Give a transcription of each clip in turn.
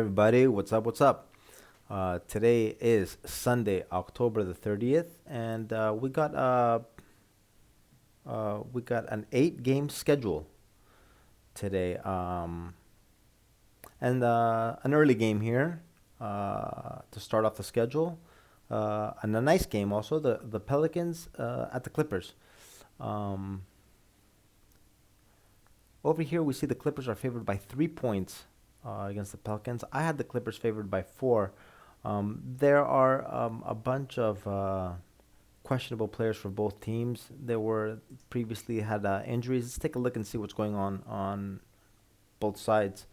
everybody. What's up? What's up? Today is Sunday, October the 30th, and we got an 8 game schedule today. And An early game here to start off the schedule. And a nice game also. The Pelicans at the Clippers. Um, Over here, we see the Clippers are favored by 3 points against the Pelicans. I had the Clippers favored by four. There are a bunch of questionable players for both teams. There were previously had injuries. Let's take a look and see what's going on both sides.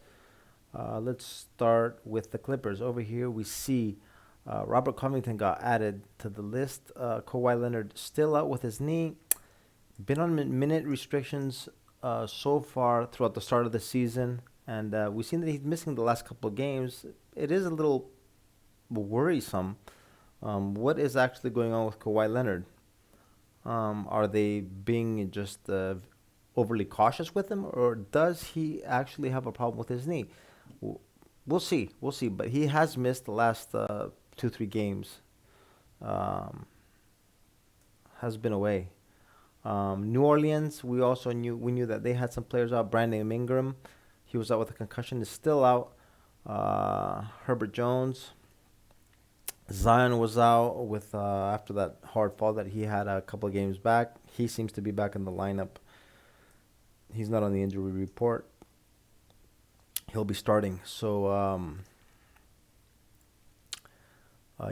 Let's start with the Clippers. Over here, we see Robert Covington got added to the list. Kawhi Leonard still out with his knee. Been on minute restrictions so far throughout the start of the season, and we've seen that he's missing the last couple of games. It is a little worrisome. What is actually going on with Kawhi Leonard? Are they being just overly cautious with him, or does he actually have a problem with his knee? W- We'll see. We'll see. But he has missed the last 2, 3 games. Um, has been away. New Orleans, we knew that they had some players out. Brandon Ingram, he was out with a concussion, is still out. Herbert Jones, Zion was out with after that hard fall that he had a couple of games back. He seems to be back in the lineup. He's not on the injury report. He'll be starting. So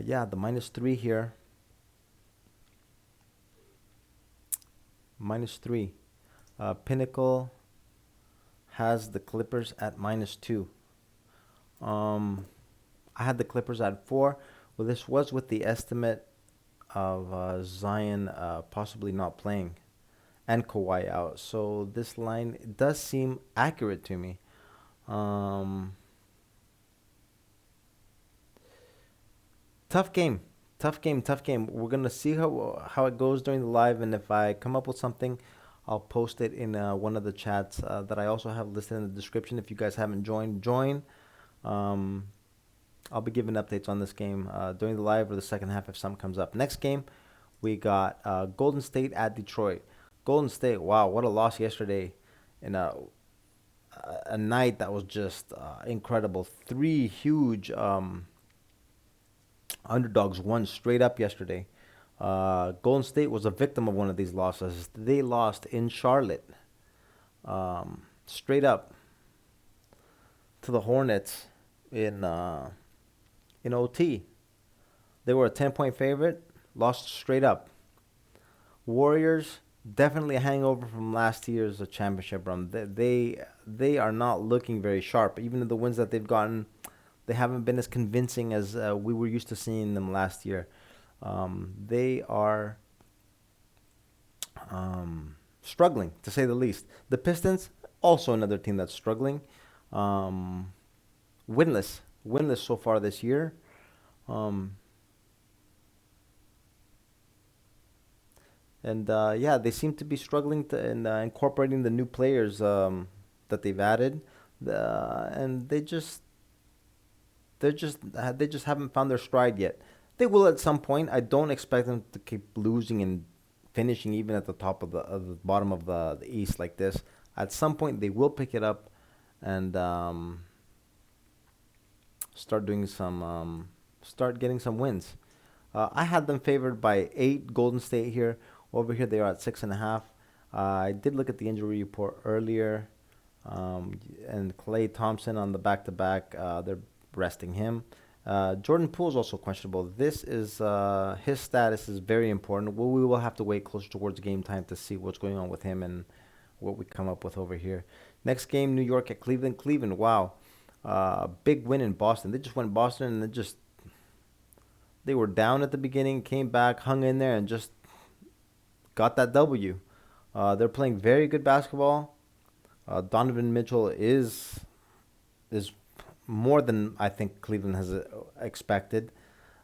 yeah, the -3 here, -3. Pinnacle has the Clippers at -2. Um, I had the Clippers at 4. Well, this was with the estimate of Zion possibly not playing and Kawhi out. So this line does seem accurate to me. Um, Tough game, tough game, tough game. We're gonna see how it goes during the live, and if I come up with something, I'll post it in one of the chats that I also have listed in the description. If you guys haven't joined, join. Um, I'll be giving updates on this game during the live or the second half if something comes up. Next game, we got Golden State at Detroit. Golden State, wow, what a loss yesterday in a night that was just incredible. Three huge underdogs won straight up yesterday. Golden State was a victim of one of these losses. They lost in Charlotte, straight up to the Hornets in OT. They were a 10 point favorite, lost straight up. Warriors definitely a hangover from last year's championship run. They are not looking very sharp. Even the wins that they've gotten, they haven't been as convincing as we were used to seeing them last year. They are struggling to say the least. The Pistons, also another team that's struggling, um, winless so far this year. Um, and Yeah, they seem to be struggling in incorporating the new players that they've added, and they just haven't found their stride yet. They will at some point. I don't expect them to keep losing and finishing even at the top of the bottom of the East like this. At some point, they will pick it up and start doing start getting some wins. I had them favored by 8. Golden State here. Over here, they are at 6.5. I did look at the injury report earlier, and Clay Thompson on the back-to-back. They're resting him. Jordan Poole is also questionable. This is his status is very important. We will have to wait closer towards game time to see what's going on with him and what we come up with over here. Next game, New York at Cleveland. Cleveland, wow, big win in Boston. They just went Boston and they were down at the beginning, came back, hung in there, and just got that W. They're playing very good basketball. Donovan Mitchell is more than I think Cleveland has expected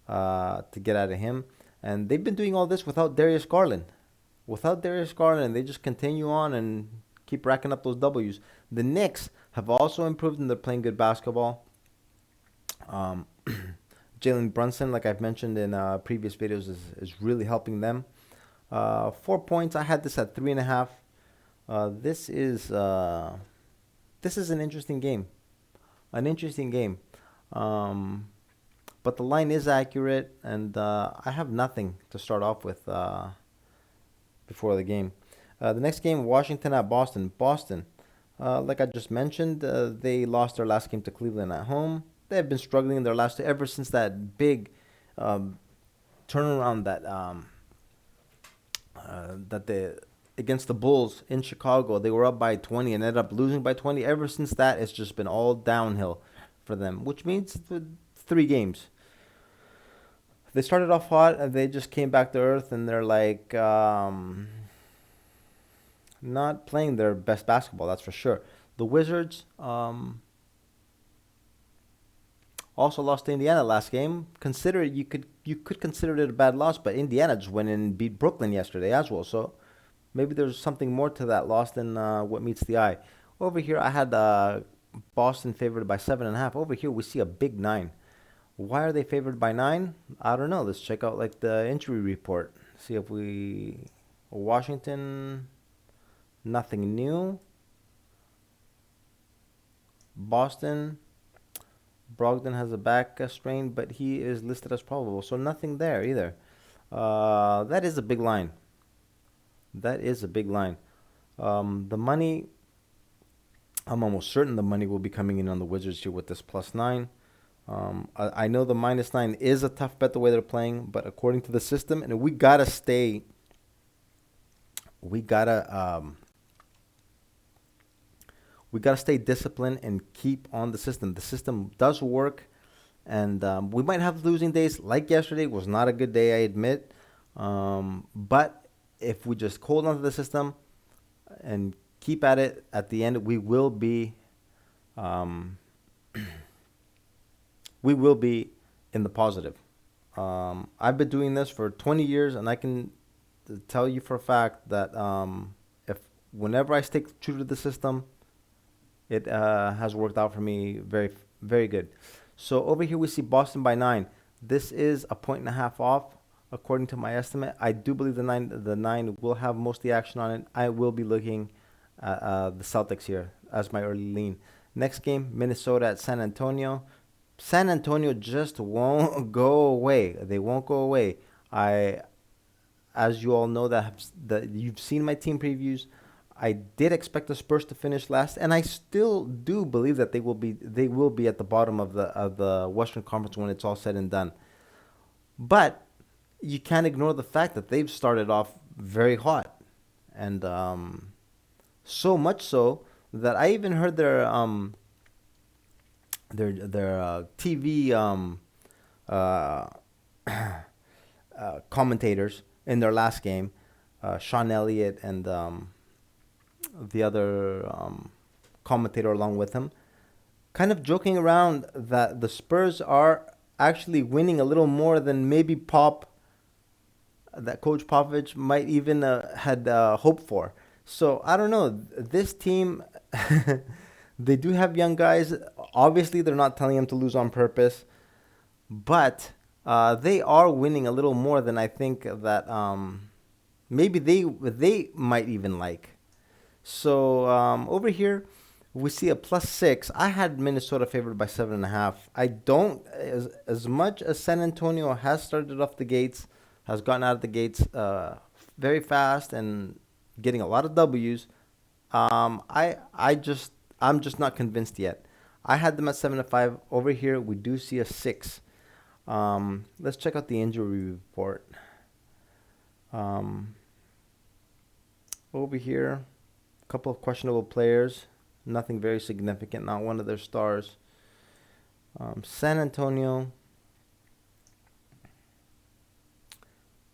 to get out of him. And they've been doing all this without Darius Garland. Without Darius Garland, they just continue on and keep racking up those W's. The Knicks have also improved and they're playing good basketball. Um, Jalen Brunson, like I've mentioned in previous videos, is really helping them. 4 points. I had this at 3.5. Uh, this is uh, this is an interesting game. An interesting game. Um, but the line is accurate, and I have nothing to start off with before the game. The next game, Washington at Boston. Boston, like I just mentioned, they lost their last game to Cleveland at home. They have been struggling in their last two ever since that big um, turnaround that they against the Bulls in Chicago. They were up by 20 and ended up losing by 20. Ever since that, it's just been all downhill for them, which means 3 games. They started off hot and they just came back to earth, and they're like not playing their best basketball, that's for sure. The Wizards also lost to Indiana last game. Consider you could consider it a bad loss, but Indiana just went in and beat Brooklyn yesterday as well. So maybe there's something more to that loss than what meets the eye. Over here, I had Boston favored by 7.5. Over here, we see a big 9. Why are they favored by 9? I don't know. Let's check out like the injury report. See if we Washington, nothing new. Boston, Brogdon has a back strain, but he is listed as probable, so nothing there either. That is a big line. That is a big line. The money, I'm almost certain the money will be coming in on the Wizards here with this +9. I know the -9 is a tough bet the way they're playing, but according to the system, and we gotta stay disciplined and keep on the system. The system does work, and we might have losing days. Like yesterday was not a good day, I admit. But if we just hold on to the system and keep at it, at the end um, we will be in the positive. I've been doing this for 20 years, and I can tell you for a fact that if whenever I stick true to the system, it has worked out for me very, very good. So over here we see Boston by 9. This is a point and a half off, according to my estimate. I do believe the nine will have most of the action on it. I will be looking at the Celtics here as my early lean. Next game, Minnesota at San Antonio. San Antonio just won't go away. They won't go away. I, as you all know that you've seen my team previews, I did expect the Spurs to finish last, and I still do believe that they will be at the bottom of the Western Conference when it's all said and done. But you can't ignore the fact that they've started off very hot, and so much so that I even heard their TV uh, commentators in their last game, Sean Elliott and the other commentator along with him, kind of joking around that the Spurs are actually winning a little more than maybe that Coach Popovich might even had hoped for. So I don't know. This team, they do have young guys. Obviously, they're not telling them to lose on purpose, but they are winning a little more than I think that maybe they might even like. So over here, we see a +6. I had Minnesota favored by 7.5. I don't as much as San Antonio has started off the gates, has gotten out of the gates very fast and getting a lot of W's. I'm just not convinced yet. I had them at 7-5. Over here, we do see a 6. Let's check out the injury report. Um, Over here, a couple of questionable players. Nothing very significant. Not one of their stars. San Antonio.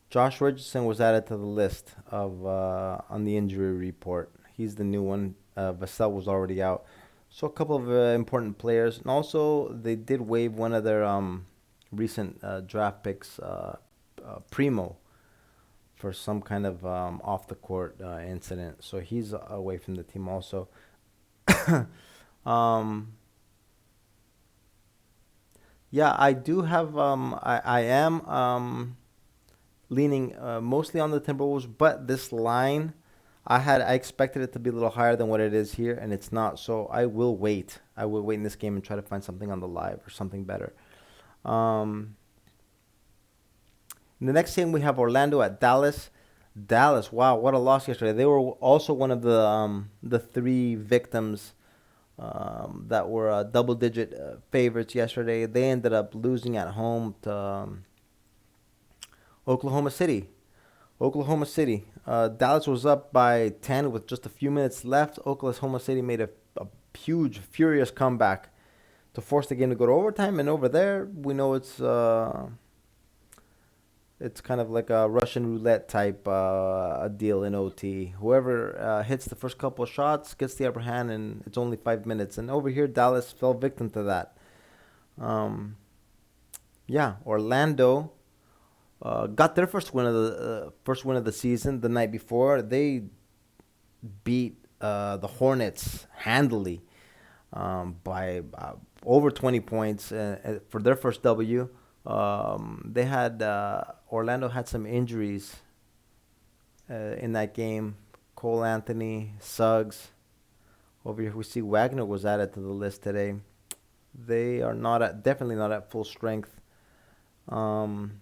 Josh Richardson was added to the list of on the injury report. He's the new one. Vassell was already out. So a couple of important players, and also they did waive one of their recent draft picks, Primo, for some kind of off the court incident. So he's away from the team also. um, Yeah, I do have. I am leaning mostly on the Timberwolves, but this line, I expected it to be a little higher than what it is here, and it's not. So I will wait. I will wait in this game and try to find something on the live or something better. Um, in the next game we have Orlando at Dallas. Dallas, wow, what a loss yesterday. They were also one of the three victims that were double-digit favorites yesterday. They ended up losing at home to Oklahoma City. Oklahoma City. Dallas was up by 10 with just a few minutes left. Oklahoma City made a huge, furious comeback to force the game to go to overtime. And over there, we know it's kind of like a Russian roulette type a deal in OT. Whoever hits the first couple of shots gets the upper hand, and it's only 5 minutes. And over here, Dallas fell victim to that. Um, yeah, Orlando got their first win of the season the night before. They beat the Hornets handily by over 20 points for their first W. They had Orlando had some injuries in that game. Cole Anthony, Suggs. Over here, we see Wagner was added to the list today. They are definitely not at full strength. Um,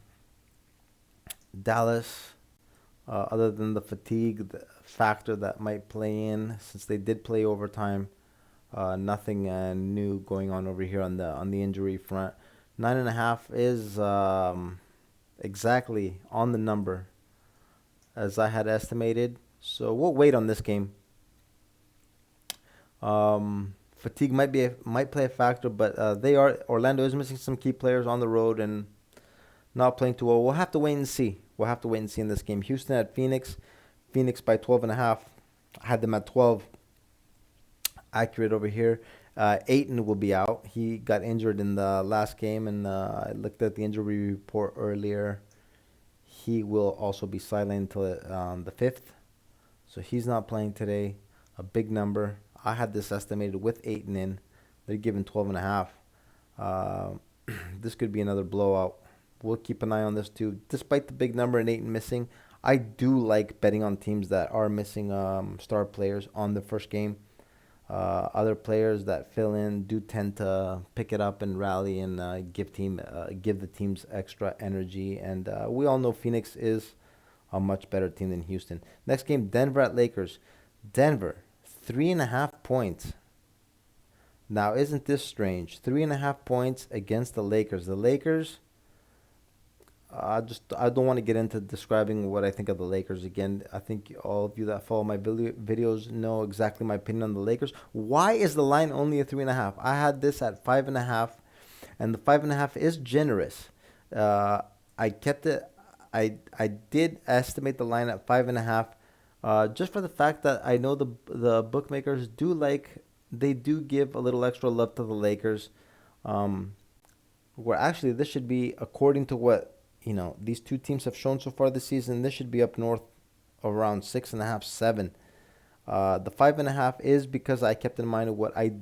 Dallas, other than the fatigue factor that might play in, since they did play overtime, nothing new going on over here on the injury front. 9.5 is exactly on the number as I had estimated. So we'll wait on this game. Fatigue might play a factor, but Orlando is missing some key players on the road and not playing too well. We'll have to wait and see. We'll have to wait and see in this game. Houston at Phoenix. Phoenix by 12.5. I had them at 12. Accurate over here. Ayton will be out. He got injured in the last game, and I looked at the injury report earlier. He will also be sidelined until the 5th. So he's not playing today. A big number. I had this estimated with Ayton in. They're giving 12.5. This could be another blowout. We'll keep an eye on this too. Despite the big number and Ayton missing, I do like betting on teams that are missing star players on the first game. Other players that fill in do tend to pick it up and rally and give the teams extra energy. And we all know Phoenix is a much better team than Houston. Next game, Denver at Lakers. Denver, 3.5 points. Now, isn't this strange? 3.5 points against the Lakers. The Lakers. I don't want to get into describing what I think of the Lakers again. I think all of you that follow my videos know exactly my opinion on the Lakers. Why is the line only a 3.5? I had this at 5.5, and the 5.5 is generous. I kept it. I did estimate the line at 5.5, just for the fact that I know the bookmakers they do give a little extra love to the Lakers. Where actually this should be according to what these two teams have shown so far this season. This should be up north around 6.5, 7. The 5.5 is because I kept in mind what I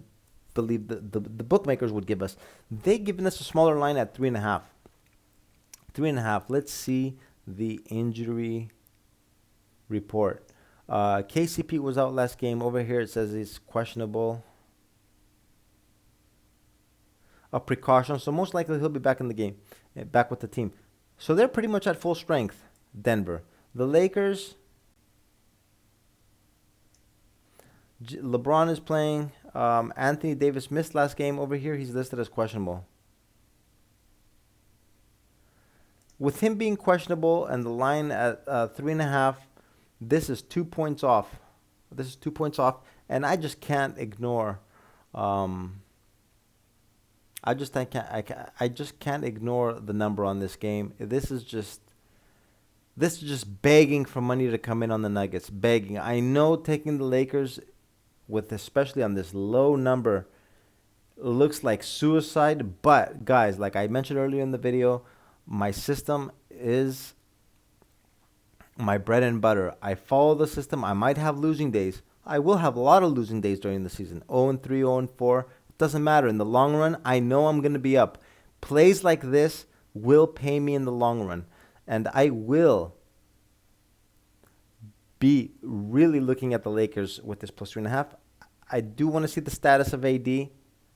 believe the bookmakers would give us. They given us a smaller line at 3.5. 3.5. Let's see the injury report. KCP was out last game. Over here it says he's questionable. A precaution, so most likely he'll be back in the game, back with the team. So they're pretty much at full strength, Denver. The Lakers, LeBron is playing. Anthony Davis missed last game. Over here, he's listed as questionable. With him being questionable and the line at 3.5, this is 2 points off. This is 2 points off, and I just can't ignore. I just can't ignore the number on this game. This is just begging for money to come in on the Nuggets. Begging. I know taking the Lakers with especially on this low number looks like suicide, but guys, like I mentioned earlier in the video, my system is my bread and butter. I follow the system. I might have losing days. I will have a lot of losing days during the season. 0-3, 0-4. Doesn't matter. In the long run, I know I'm going to be up. Plays like this will pay me in the long run, and I will be really looking at the Lakers with this plus 3.5. I do want to see the status of AD. It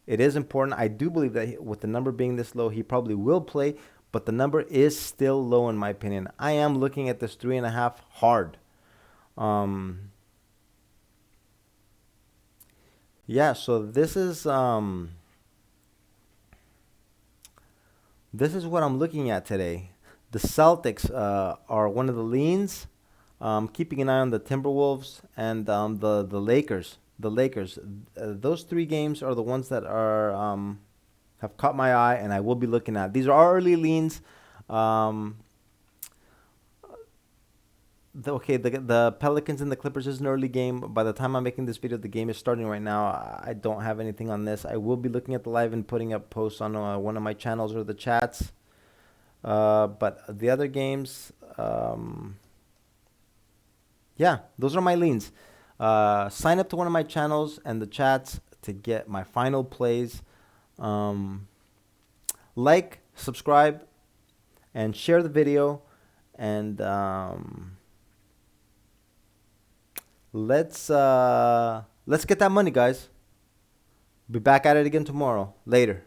is important. I do believe that with the number being this low, he probably will play, but the number is still low in my opinion. I am looking at this 3.5 hard. Um, yeah, so this is what I'm looking at today. The Celtics are one of the leans. Keeping an eye on the Timberwolves and the Lakers. The Lakers. Those three games are the ones that are have caught my eye, and I will be looking at. These are early leans. Um, the Pelicans and the Clippers is an early game. By the time I'm making this video, the game is starting right now. I don't have anything on this. I will be looking at the live and putting up posts on one of my channels or the chats. But the other games, yeah, those are my leans. Sign up to one of my channels and the chats to get my final plays. Um, like, subscribe, and share the video. And let's get that money, guys. Be back at it again tomorrow. Later.